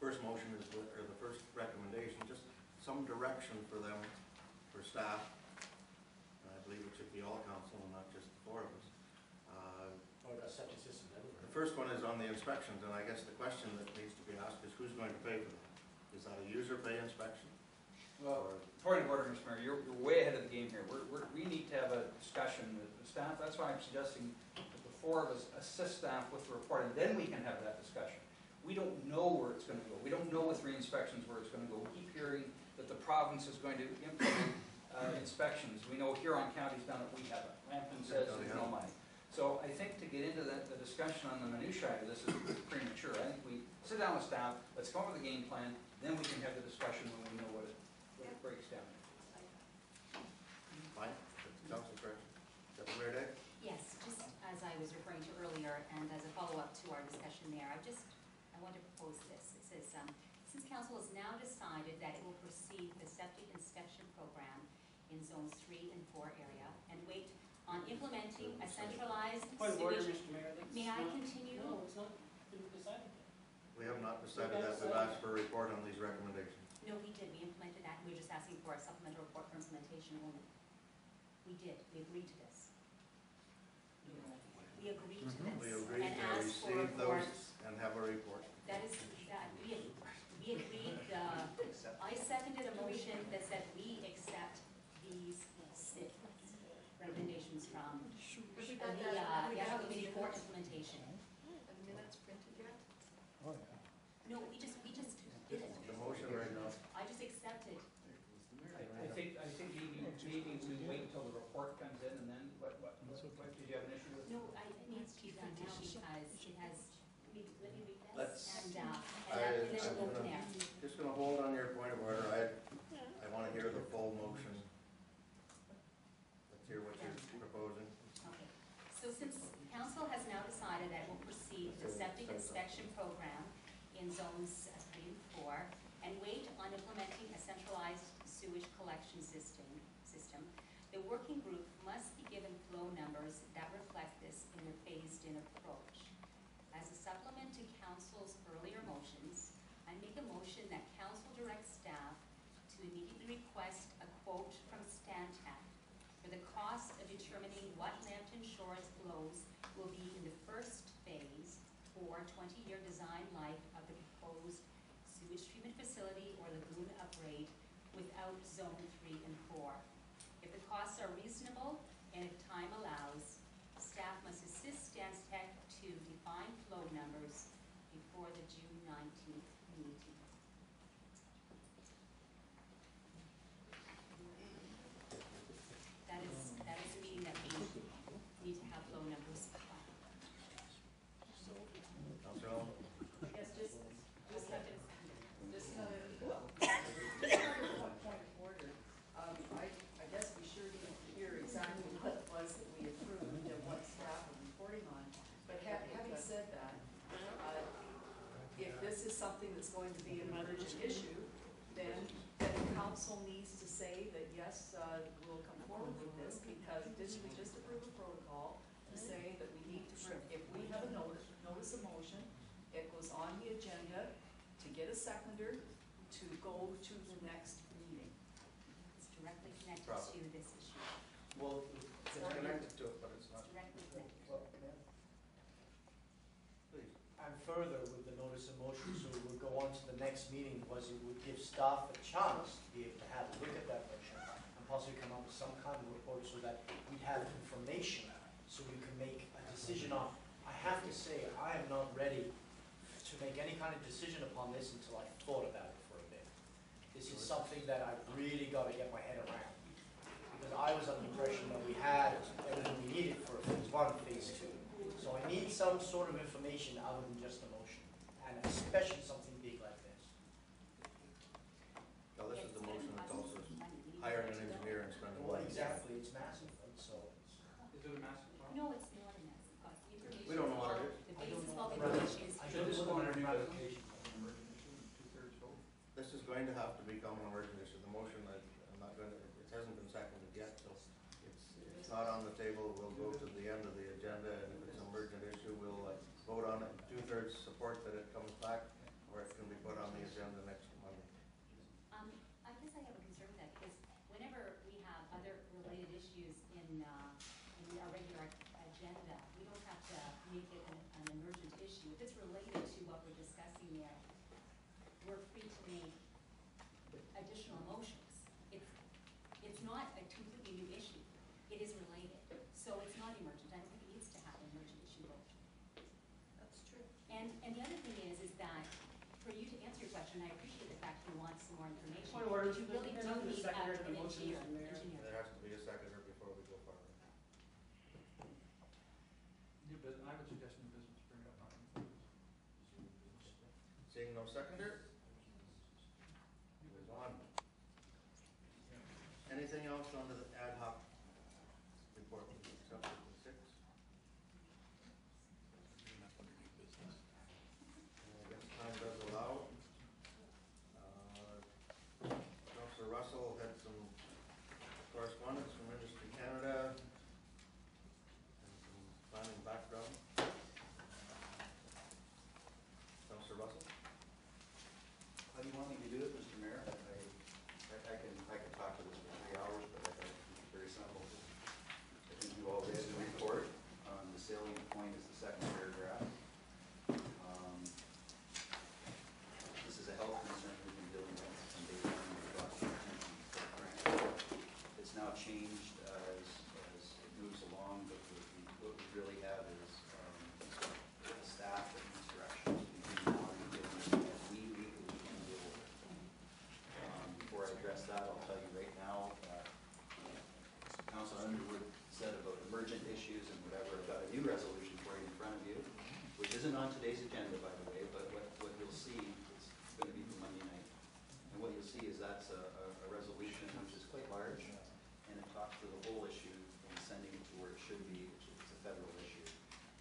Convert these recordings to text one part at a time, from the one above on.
first motion is, or the first recommendation, just some direction for them, for staff. And I believe it should be all council and not just the four of us. Or a septic system everywhere. The first one is on the inspections, and I guess the question that needs to be asked is who's going to pay for them? Is that a user pay inspection? Well, point of order, Mr. Mayor, you're way ahead of the game here. We need to have a discussion with the staff. That's why I'm suggesting that the four of us assist staff with the report, and then we can have that discussion. We don't know where it's going to go. We don't know with re-inspections where it's going to go. We keep hearing that the province is going to implement inspections. We know Huron County's done it. We haven't. Lambton says there's no money. So I think to get into the discussion on the minutiae of this is premature. I think we sit down with staff, let's come up with a game plan, then we can have the discussion when we know what it breaks down. Fine. Council correction. Deputy Day? Yes, just as I was referring to earlier, and as a follow-up to our discussion there, I want to propose this. It says, since council has now decided that it will proceed the septic inspection program in zones 3 and 4 area and wait on implementing a centralized sewage. May I continue? No, it's not been decided yet. We have not decided that. We've asked for a report on these recommendations. No, we did. We implemented that. We're just asking for a supplemental report for implementation only. We did. We agreed to this. We agreed to this. We agreed and to asked for receive those reports. and have a report. That is, we agreed, I seconded a motion that said we accept these recommendations from the ad committee for implementation. And the minutes printed yet? Oh, yeah. No, we just did it. The motion right now. I just accepted. I think maybe we wait until the report comes in and then what did you have an issue with? No, it needs to be done now because it has, let me read Let's- this and then we'll go from there. Just going to hold on your point of order. I want to hear the full motion. Let's hear what you're proposing. Okay. So since council has now decided that it will proceed with the septic inspection program in zones 3 and 4 and wait on implementing a centralized sewage collection system, the working group must be given flow numbers that reflect this in their phased-in approach. As a supplement to council's earlier motions, I make a motion that council directs staff to immediately request a quote from Stantec for the cost of determining what Lambton Shores flows will be in the first phase or 20-year design life of the proposed sewage treatment facility or lagoon upgrade without zone 3 and 4. If the costs are reasonable and if time allows, staff must assist Stantec to define flow numbers before the June 19th meeting. That is the meeting that we need to have flow numbers. Councilor? Yes, just one point of order. I guess we sure didn't hear exactly what it was that we approved and what staff are reporting on. But having said that, if this is something that's going to be an emergent issue, then the council needs to say that yes, we'll come forward with this, because didn't we just approve a protocol to say that we need to, if we have a notice of motion, it goes on the agenda to get a seconder to go to the next meeting. It's directly connected to this issue. Well, it's connected to it, but it's not. It's directly connected. Please. And further, with the notice of motion, so we would go on to the next meeting, was it would give staff a chance to be able to have a look at that motion and possibly come up with some kind of report so that we'd have information so we can make a decision on. I have to say, I am not ready to make any kind of decision upon this until I've thought about it for a bit. This is something that I've really got to get my head around. Because I was under the impression that we had everything we needed for phase 1, phase 2. So I need some sort of information other than just a motion, and especially something big like this. Well, this is the motion that's also hiring an engineer and spending Well, money. exactly, it's massive, and so Is it a massive problem? No, it's not a massive cost. The information We don't know what it is. is. The I don't basis know. of all the information is. I Should this go under new Right. application? Two-thirds vote? This is going to have to become an emergent issue. The motion, I'm not going to, it hasn't been seconded yet, so it's not on the table. We'll go to the end of the agenda, and if it's an emergent issue, we'll vote on it. 2/3 support that it comes back, or it can be put on the issues in our regular agenda, we don't have to make it an emergent issue. If it's related to what we're discussing there, we're free to make additional motions. It's not a completely new issue. It is related, so it's not emergent. I don't think it needs to have an emergent issue vote. That's true. And the other thing is that for you to answer your question, I appreciate the fact you want some more information. Point of order. But you really do There's need a seconder to the an motion, engineer. Mr. Mayor. There has to be a seconder before we go forward. New business, I would suggest new business, bring it up on. Seeing no seconder, move on. Anything else on the ad hoc report, except for the 6? I guess time does allow. Councillor Russell had some correspondence from Industry Canada and some planning background. Councillor Russell? How do you want me to do it, Mr. Mayor? I can talk to this for 3 hours, but I think it's very simple. I think you all read the report. The salient point is the second paragraph. This is a health concern we've been dealing with from day one. We've brought to your attention, quite frankly. It's now changed as it moves along, but what we really have is a staff that needs direction between now and dealing with as we legally can deal with it. Before I address that, I'll tell you right now, Councilor Underwood said about emergent issues and whatever. I've got a new resolution for you in front of you, which isn't on today's agenda, by the way, but what you'll see, it's going to be for Monday night. And what you'll see is that's a resolution which is quite large, and it talks to the whole issue and sending it to where it should be, which is a federal issue.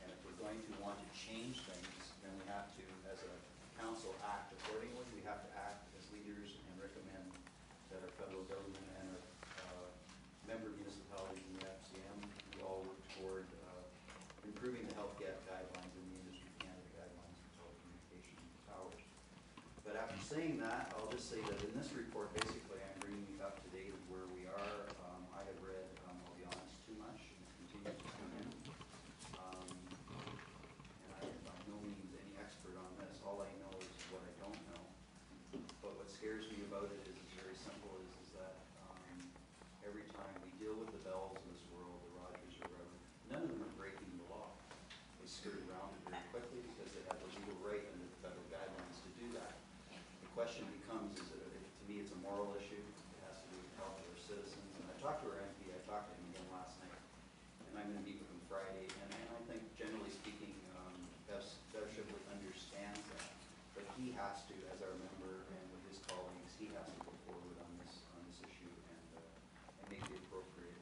And if we're going to want to change things, then we have to, as a council, act accordingly. We have to act as leaders and recommend that our federal government and our member municipalities in the FCM, we all work toward improving the health guidelines and the Industry Canada guidelines for telecommunication towers. But after saying that, I'll just say that in this report, basically, I'm bringing you up to date of where we are. I have read, I'll be honest, too much, and it continues to come in. And I am by no means any expert on this. All I know is what I don't know. But what scares me about it is very simple, is that every time we deal with the Bells in this world, the Rogers or whatever, none of them are breaking the law. They skirt around it very quickly because they have the legal right under the federal guidelines to do that. The question becomes, is it, to me, it's a moral issue. It has to do with health of our citizens. And I talked to our MP, I talked to him again last night, and I'm going to meet with him Friday. And I think, generally speaking, Bev Shibley understands that. But he has to, as our member and with his colleagues, he has to go forward on this issue and make the appropriate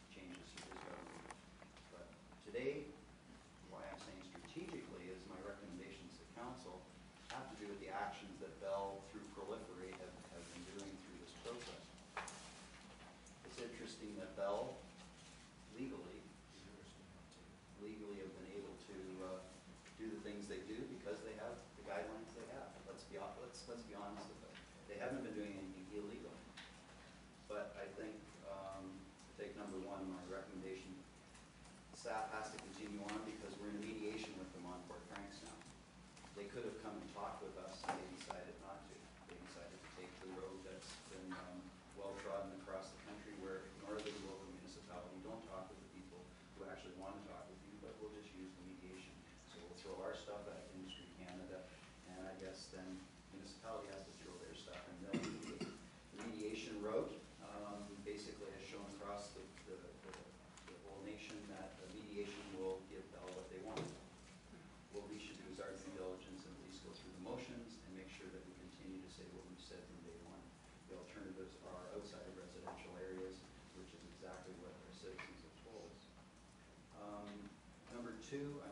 changes to his government. But today, why I'm saying strategically is my recommendations to council have to do with the actions that Bell, through Proliferate, have been doing through this process. It's interesting that Bell, legally have been able to do the things they do because they have the guidelines they have. Let's be honest with it. They haven't been doing anything illegal. But I think, to take number one, my recommendation, staff has to continue on because we're in a mediation with them on Port Franks now. They could have come and talked with us, and they decided not to. They decided to take the road that's been well trodden across the country, where ignore the local municipality, don't talk with the people who actually want to talk with you, but we'll just use the mediation. So we'll throw our stuff at Industry Canada, and I guess then municipality has to throw their stuff, and they'll do the mediation route. Basically has shown across the whole nation that the mediation will give Bell what they want. What we should do is our due diligence and at least go through the motions and make sure that we continue to say what we've said from day one. The alternatives are outside of residential areas, which is exactly what our citizens have told us. Number two, I